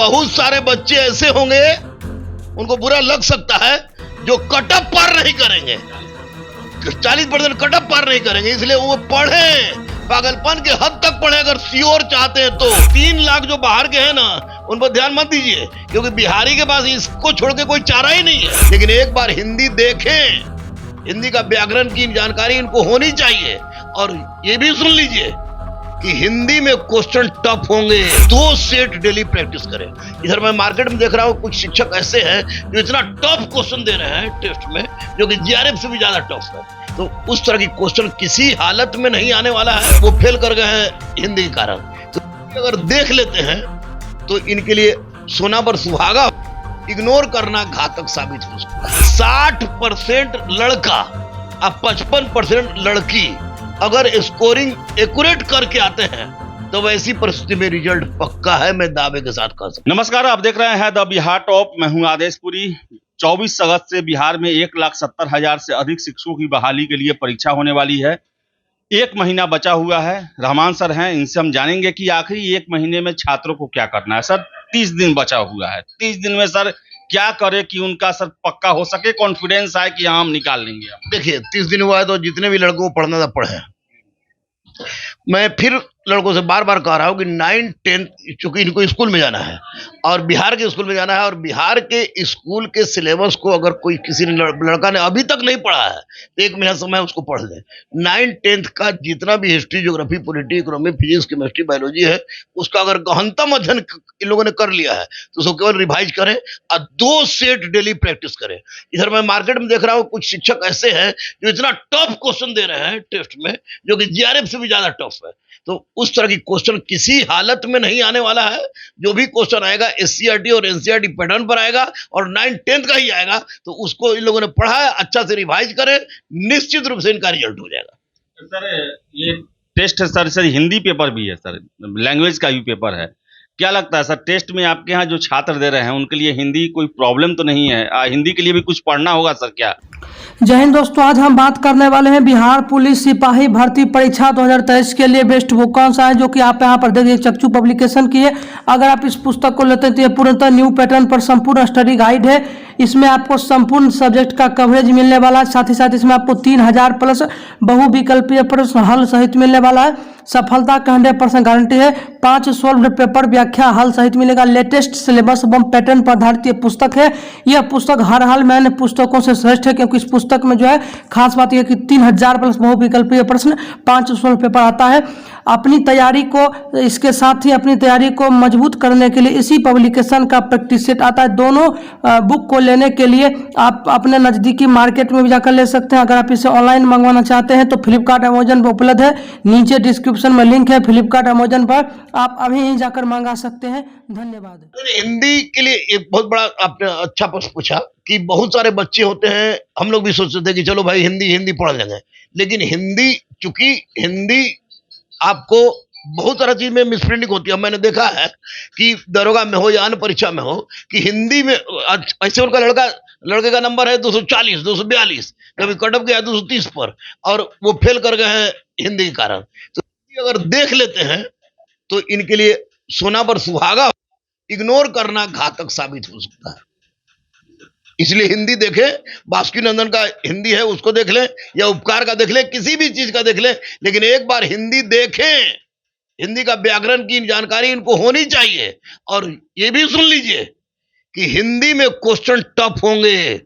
बहुत सारे बच्चे ऐसे होंगे उनको बुरा लग सकता है जो कटअप पार नहीं करेंगे, 40% कटअप पार नहीं करेंगे, इसलिए वो पढ़े, पागलपन के हद तक पढ़े। अगर श्योर चाहते हैं तो 3 लाख जो बाहर के हैं ना, उन पर ध्यान मत दीजिए, क्योंकि बिहारी के पास इसको छोड़ के कोई चारा ही नहीं है। लेकिन एक बार हिंदी देखें, हिंदी का व्याकरण की जानकारी इनको होनी चाहिए। और ये भी सुन लीजिए कि हिंदी में क्वेश्चन टफ होंगे, 2 सेट डेली प्रैक्टिस करें। इधर मैं मार्केट में देख रहा हूं कुछ शिक्षक ऐसे हैं जो इतना टफ क्वेश्चन दे रहे हैं टेस्ट में, जो कि जीआरएफ से भी ज्यादा टफ है। तो उस तरह की क्वेश्चन किसी हालत में नहीं आने वाला है, वो फेल कर गए हैं हिंदी के कारण। तो अगर देख लेते हैं तो इनके लिए सोना पर सुहागा, इग्नोर करना घातक साबित हो सकता है। 60% लड़का और 55% लड़की अगर स्कोरिंग एक्यूरेट करके आते हैं तो वैसी परिस्थिति में रिजल्ट पक्का है, मैं दावे के साथ कह सकता हूं। नमस्कार, आप देख रहे हैं द बिहार टॉप। मैं हूं आदेशपुरी। 24 अगस्त से बिहार में 1,70,000 से अधिक शिक्षकों की बहाली के लिए परीक्षा होने वाली है। 1 महीना बचा हुआ है। रहमान सर हैं, इनसे हम जानेंगे कि आखिरी 1 महीने में छात्रों को क्या करना है। सर, 30 दिन बचा हुआ है। 30 दिन में सर क्या करे कि उनका सर पक्का हो सके, कॉन्फिडेंस आए कि हाँ हम निकाल लेंगे। देखिए, 30 दिन हुआ है तो जितने भी लड़कों को पढ़ना था पढ़े। मैं फिर लड़कों से बार बार कह रहा हूं कि 9, 10 चूंकि इनको स्कूल में जाना है और बिहार के स्कूल में जाना है, और बिहार के स्कूल के सिलेबस को अगर कोई किसी ने लड़का ने अभी तक नहीं पढ़ा है तो 1 महीना समय उसको पढ़ ले। 9, 10 का जितना भी history, geography, polity, economy, physics, chemistry, biology है, उसका अगर गहनतम अध्ययन इन लोगों ने कर लिया है तो उसको केवल रिवाइज करें और 2 सेट डेली प्रैक्टिस करें। इधर मैं मार्केट में देख रहा हूँ कुछ शिक्षक ऐसे हैं जो इतना टफ क्वेश्चन दे रहे हैं टेस्ट में, जो कि जीआरएफ से भी ज्यादा टफ है। तो उस तरह की क्वेश्चन किसी हालत में नहीं आने वाला है। जो भी क्वेश्चन आएगा एससीईआरटी और एनसीईआरटी पैटर्न पर आएगा और 9, 10 का ही आएगा। तो उसको इन लोगों ने पढ़ा है, अच्छा से रिवाइज करें, निश्चित रूप से इनका रिजल्ट हो जाएगा। सर, ये टेस्ट है सर हिंदी पेपर भी है सर, लैंग्वेज का भी पेपर है। क्या लगता है सर, टेस्ट में आपके यहाँ जो छात्र दे रहे हैं उनके लिए हिंदी कोई प्रॉब्लम तो नहीं है? हिंदी के लिए भी कुछ पढ़ना होगा सर क्या? जय हिंद दोस्तों, आज हम बात करने वाले हैं बिहार पुलिस सिपाही भर्ती परीक्षा 2023 के लिए बेस्ट बुक कौन सा है, जो कि आप यहाँ पर देखिए चक्षु पब्लिकेशन की है। अगर आप इस पुस्तक को लेते हैं तो ये पूर्णतः न्यू पैटर्न पर संपूर्ण स्टडी गाइड है। इसमें आपको संपूर्ण सब्जेक्ट का कवरेज मिलने वाला है। साथ ही साथ इसमें आपको 3000 प्लस बहुविकल्पीय प्रश्न हल सहित मिलने वाला है। सफलता का 100% गारंटी है। 5 सॉल्व्ड पेपर व्याख्या हल सहित मिलेगा। लेटेस्ट सिलेबस एवं पैटर्न पर आधारित ये पुस्तक है। यह पुस्तक हर हाल में अन्य पुस्तकों से श्रेष्ठ है, क्योंकि इस पुस्तक में जो है खास बात यह कि 3000 प्लस बहुविकल्पीय प्रश्न, 5 सॉल्व पेपर आता है। अपनी तैयारी को, इसके साथ ही अपनी तैयारी को मजबूत करने के लिए इसी पब्लिकेशन का प्रैक्टिस सेट आता है। दोनों बुक को लेने के लिए आप अपने नज़दीकी मार्केट में भी जाकर ले सकते हैं। अगर आप इसे ऑनलाइन मंगवाना चाहते हैं तो फ्लिपकार्ट, अमेजन पर उपलब्ध है। नीचे डिस्क्रिप्शन में लिंक है फ्लिपकार्ट, अमेजन पर, आप अभी ही जाकर मंगा सकते हैं। धन्यवाद। हिंदी के लिए एक बहुत बड़ा आपने अच्छा प्रश्न पूछा कि बहुत सारे बच्चे होते हैं, हम लोग भी सोचते थे कि चलो भाई हिंदी पढ़ लेंगे, लेकिन हिंदी, चूंकि हिंदी आपको बहुत सारा चीज में मिसप्रिंटिंग होती है। मैंने देखा है कि दरोगा में हो या अन्य परीक्षा में हो कि हिंदी में ऐसे उनका लड़के का नंबर है 240, 242, कभी कटअप गया 230 पर, और वो फेल कर गए हैं हिंदी के कारण। तो अगर देख लेते हैं तो इनके लिए सोना पर सुहागा, इग्नोर करना घातक साबित हो सकता है। इसलिए हिंदी देखें, बासुकी नंदन का हिंदी है उसको देख लें, या उपकार का देख लें, किसी भी चीज का देख लें, लेकिन एक बार हिंदी देखें, हिंदी का व्याकरण की जानकारी इनको होनी चाहिए। और ये भी सुन लीजिए कि हिंदी में क्वेश्चन टफ होंगे,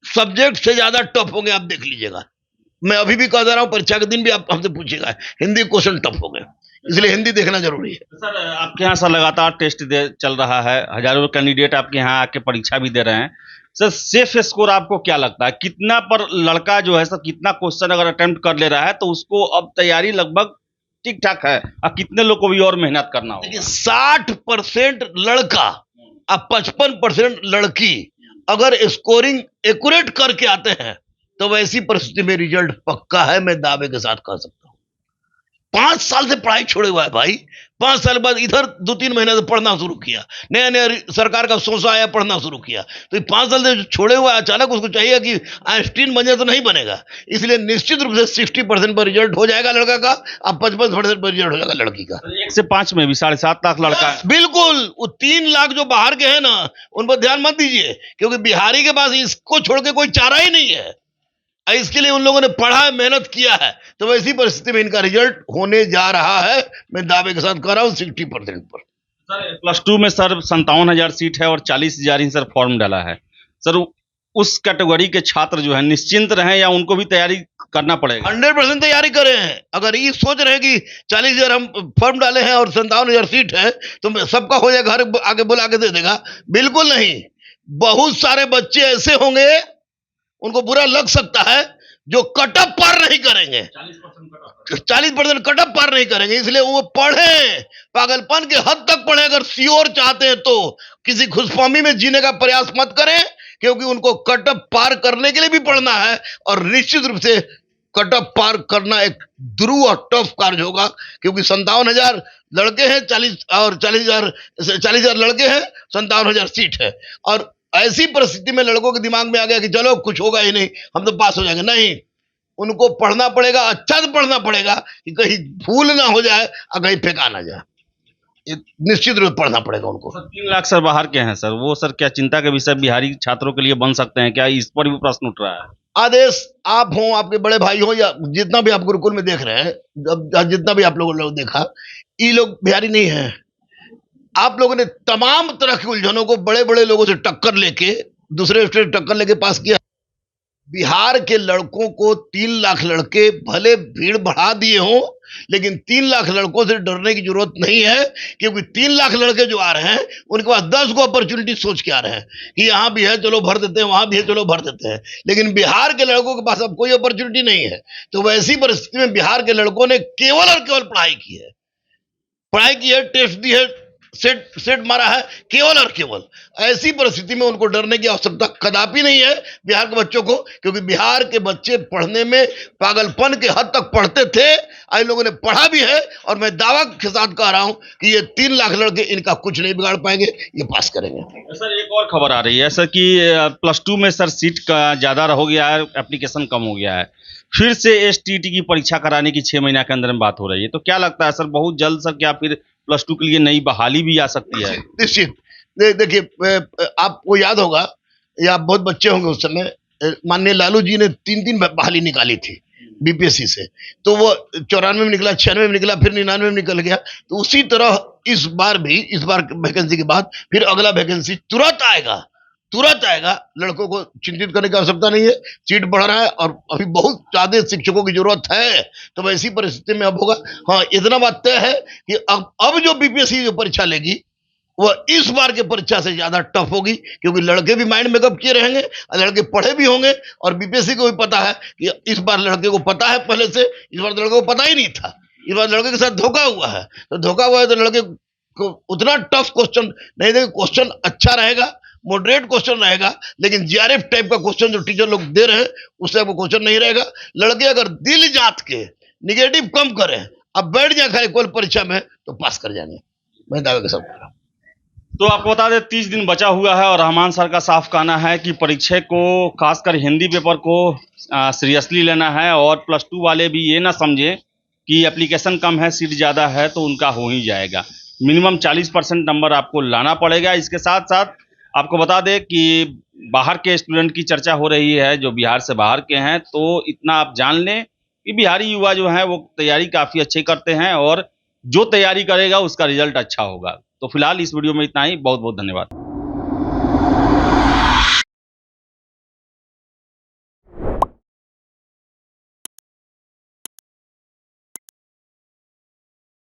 सब्जेक्ट से ज्यादा टफ होंगे, आप देख लीजिएगा। मैं अभी भी कह दे रहा हूं, परीक्षा के दिन भी आप हमसे पूछिएगा, हिंदी क्वेश्चन टफ होंगे, इसलिए हिंदी देखना जरूरी है। सर, आपके यहाँ सर लगातार टेस्ट चल रहा है, हजारों कैंडिडेट आपके यहाँ आके परीक्षा भी दे रहे हैं। सर, सेफ स्कोर आपको क्या लगता है, कितना पर लड़का जो है सर कितना क्वेश्चन अगर अटेम्प्ट कर ले रहा है तो उसको अब तैयारी लगभग ठीक ठाक है, और कितने लोग को भी और मेहनत करना होगा? 60% लड़का और 55% लड़की अगर स्कोरिंग एक्यूरेट करके आते हैं तो वैसी परिस्थिति में रिजल्ट पक्का है, मैं दावे के साथ कह सकता हूं। 5 साल से पढ़ाई छोड़े हुआ है भाई। 5 साल बाद इधर 2-3 महीने से पढ़ना शुरू किया, नया नया सरकार का सोचा आया, पढ़ना शुरू किया। तो 5 साल से छोड़े हुआ अचानक उसको चाहिए कि आइंस्टीन बन जाए तो नहीं बनेगा। इसलिए निश्चित रूप से 60% पर रिजल्ट हो जाएगा लड़का का, अब 55% पर रिजल्ट हो जाएगा लड़की का। 1 से 5 में भी 7.5 लाख लड़का है। बिल्कुल, वो 3 लाख जो बाहर के हैं ना, उन पर ध्यान मत दीजिए, क्योंकि बिहारी के पास इसको छोड़ के कोई चारा ही नहीं है। इसके लिए उन लोगों ने पढ़ा है, मेहनत किया है, तो वैसी परिस्थिति में इनका रिजल्ट होने जा रहा है। मैं दावे के साथ कह रहा हूँ 60% पर। सर +2 में सर 57,000 सीट है और 40,000 ही सर फॉर्म डाला है। सर उस कैटेगरी के छात्र जो है निश्चिंत रहें या उनको भी तैयारी करना पड़ेगा? 100% तैयारी करें हैं। अगर ये सोच रहे हैं कि 40,000 हम फॉर्म डाले हैं और 57,000 सीट है तो सबका हो जाएगा, घर आगे बुला के दे देगा, बिल्कुल नहीं। बहुत सारे बच्चे ऐसे होंगे, उनको बुरा लग सकता है, जो कटअप पार नहीं करेंगे, 40% कटअप पार नहीं करेंगे। इसलिए वो पढ़े, पागलपन के हद तक पढ़े। अगर श्योर चाहते हैं तो किसी खुशफहमी में जीने का प्रयास मत करें, क्योंकि उनको कटअप पार करने के लिए भी पढ़ना है, और निश्चित रूप से कटअप पार करना एक ध्रुव और टफ कार्य होगा, क्योंकि 57,000 लड़के हैं, 40,000 लड़के हैं, 57,000 सीट है। और ऐसी परिस्थिति में लड़कों के दिमाग में आ गया कि चलो कुछ होगा ही नहीं, हम तो पास हो जाएंगे। नहीं, उनको पढ़ना पड़ेगा, अच्छा से पढ़ना पड़ेगा कि कहीं भूल ना हो जाए और कहीं फेंका ना जाए। निश्चित रूप से पढ़ना पड़ेगा उनको। 3 लाख सर बाहर के हैं सर, वो सर क्या चिंता के विषय बिहारी छात्रों के लिए बन सकते हैं क्या? इस पर भी प्रश्न उठ रहा है। आदेश आप हो, आपके बड़े भाई हो, या जितना भी आप गुरुकुल में देख रहे हैं, जितना भी आप लोगों ने देखा, ये लोग बिहारी नहीं है। आप लोगों ने तमाम तरह की उलझनों को बड़े बड़े लोगों से टक्कर लेके, दूसरे स्टेट टक्कर लेके पास किया। बिहार के लड़कों को 3 लाख लड़के भले भीड़ बढ़ा दिए हों, लेकिन 3 लाख लड़कों से डरने की जरूरत नहीं है, क्योंकि 3 लाख लड़के जो आ रहे हैं उनके पास 10 को अपॉर्चुनिटी सोच के आ रहे हैं कि यहाँ भी है चलो भर देते हैं, वहां भी है चलो भर देते हैं। लेकिन बिहार के लड़कों के पास अब कोई अपॉर्चुनिटी नहीं है। तो वैसी परिस्थिति में बिहार के लड़कों ने केवल और केवल पढ़ाई की है, टेस्ट दी है, सेट मारा है, केवल और केवल। ऐसी परिस्थिति में उनको डरने की आवश्यकता कदापि नहीं है बिहार के बच्चों को, क्योंकि बिहार के बच्चे पढ़ने में पागलपन के हद तक पढ़ते थे। इन लोगों ने पढ़ा भी है, और मैं दावा के साथ कह रहा हूं कि ये 3 लाख लड़के इनका कुछ नहीं बिगाड़ पाएंगे, ये पास करेंगे। सर एक और खबर आ रही है सर कि +2 में सर सीट का ज्यादा हो गया है, एप्लीकेशन कम हो गया है, फिर से STT की परीक्षा कराने की 6 महीना के अंदर में बात हो रही है। तो क्या लगता है सर, बहुत जल्द सर क्या फिर +2 के लिए नई बहाली भी आ सकती है? निश्चित। देखिए, आपको याद होगा या आप बहुत बच्चे होंगे उस समय, माननीय लालू जी ने 3 बहाली निकाली थी बीपीएससी से। तो वो 94 में निकला, 96 में निकला, फिर 99 में निकल गया। तो उसी तरह इस बार वैकेंसी के बाद फिर अगला वैकेंसी तुरंत आएगा। लड़कों को चिंतित करने की आवश्यकता नहीं है, सीट बढ़ रहा है और अभी बहुत ज्यादा शिक्षकों की जरूरत है। तो वैसी परिस्थिति में अब होगा। हाँ, इतना बात तय है कि अब जो बीपीएससी जो परीक्षा लेगी वह इस बार के परीक्षा से ज्यादा टफ होगी, क्योंकि लड़के भी माइंड मेकअप किए रहेंगे, लड़के पढ़े भी होंगे, और बीपीएससी को भी पता है कि इस बार लड़के को पता है पहले से, इस बार लड़के को पता ही नहीं था। इस बार लड़के के साथ धोखा हुआ है, तो लड़के को उतना टफ क्वेश्चन नहीं देंगे। क्वेश्चन अच्छा रहेगा, मॉडरेट क्वेश्चन रहेगा, लेकिन जीआरएफ टाइप का क्वेश्चन जो टीचर लोग दे रहे हैं उससे वो क्वेश्चन नहीं रहेगा। लड़के अगर दिल जात के निगेटिव कम करें, अब बैठ जाए खाली कोई परीक्षा में, तो पास कर जाएंगे, मैं दावे के साथ। तो आपको बता दें 30 दिन बचा हुआ है और रहमान सर का साफ कहना है कि परीक्षा को, खासकर हिंदी पेपर को सीरियसली लेना है, और +2 वाले भी ये ना समझे कि एप्लीकेशन कम है, सीट ज़्यादा है तो उनका हो ही जाएगा। मिनिमम 40% नंबर आपको लाना पड़ेगा। इसके साथ साथ आपको बता दें कि बाहर के स्टूडेंट की चर्चा हो रही है, जो बिहार से बाहर के हैं, तो इतना आप जान लें कि बिहारी युवा जो हैं वो तैयारी काफ़ी अच्छी करते हैं, और जो तैयारी करेगा उसका रिजल्ट अच्छा होगा। तो फिलहाल इस वीडियो में इतना ही। बहुत बहुत धन्यवाद।